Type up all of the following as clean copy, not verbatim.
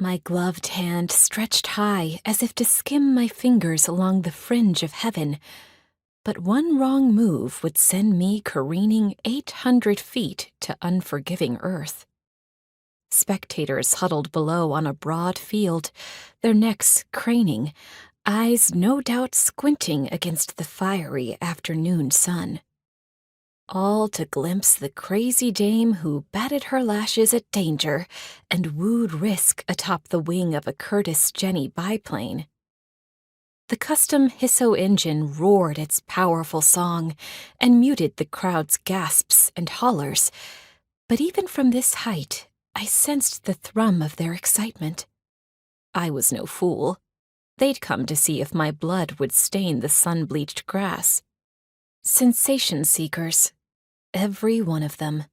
My gloved hand stretched high as if to skim my fingers along the fringe of heaven, but one wrong move would send me careening 800 feet to unforgiving earth. Spectators huddled below on a broad field, their necks craning, eyes no doubt squinting against the fiery afternoon sun. All to glimpse the crazy dame who batted her lashes at danger and wooed risk atop the wing of a Curtiss Jenny biplane. The custom Hisso engine roared its powerful song and muted the crowd's gasps and hollers, but even from this height, I sensed the thrum of their excitement. I was no fool. They'd come to see if my blood would stain the sun-bleached grass. Sensation seekers. Every one of them.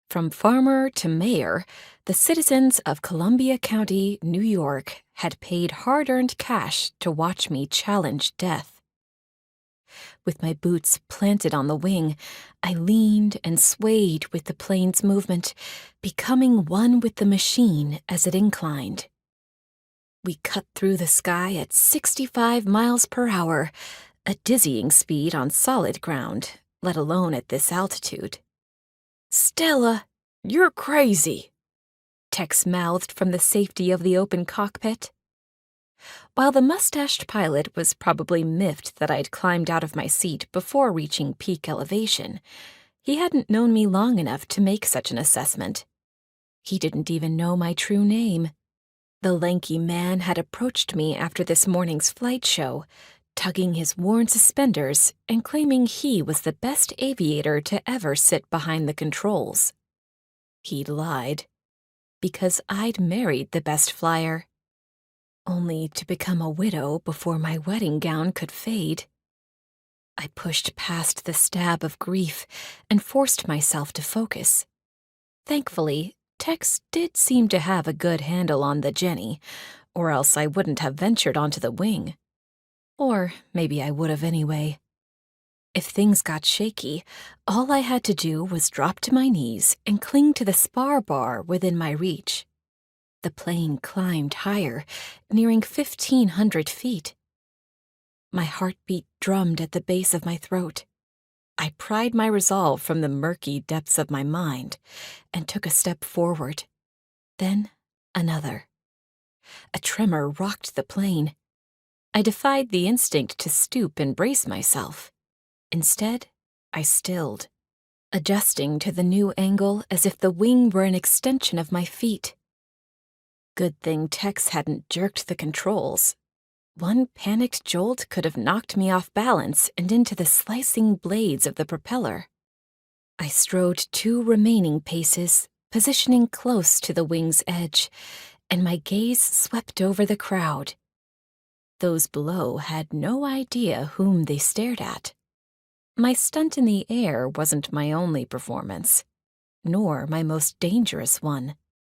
From farmer to mayor, the citizens of Columbia County, New York, had paid hard-earned cash to watch me challenge death. With my boots planted on the wing, I leaned and swayed with the plane's movement, becoming one with the machine as it inclined. We cut through the sky at 65 miles per hour, a dizzying speed on solid ground, let alone at this altitude. "Stella, you're crazy," Tex mouthed from the safety of the open cockpit. While the mustached pilot was probably miffed that I'd climbed out of my seat before reaching peak elevation, he hadn't known me long enough to make such an assessment. He didn't even know my true name. The lanky man had approached me after this morning's flight show, tugging his worn suspenders and claiming he was the best aviator to ever sit behind the controls. He'd lied, because I'd married the best flyer, only to become a widow before my wedding gown could fade. I pushed past the stab of grief and forced myself to focus. Thankfully, Tex did seem to have a good handle on the Jenny, or else I wouldn't have ventured onto the wing. Or maybe I would have anyway. If things got shaky, all I had to do was drop to my knees and cling to the spar bar within my reach. The plane climbed higher, nearing 1,500 feet. My heartbeat drummed at the base of my throat. I pried my resolve from the murky depths of my mind and took a step forward. Then another. A tremor rocked the plane. I defied the instinct to stoop and brace myself. Instead, I stilled, adjusting to the new angle as if the wing were an extension of my feet. Good thing Tex hadn't jerked the controls. One panicked jolt could have knocked me off balance and into the slicing blades of the propeller. I strode 2 remaining paces, positioning close to the wing's edge, and my gaze swept over the crowd. Those below had no idea whom they stared at. My stunt in the air wasn't my only performance, nor my most dangerous one.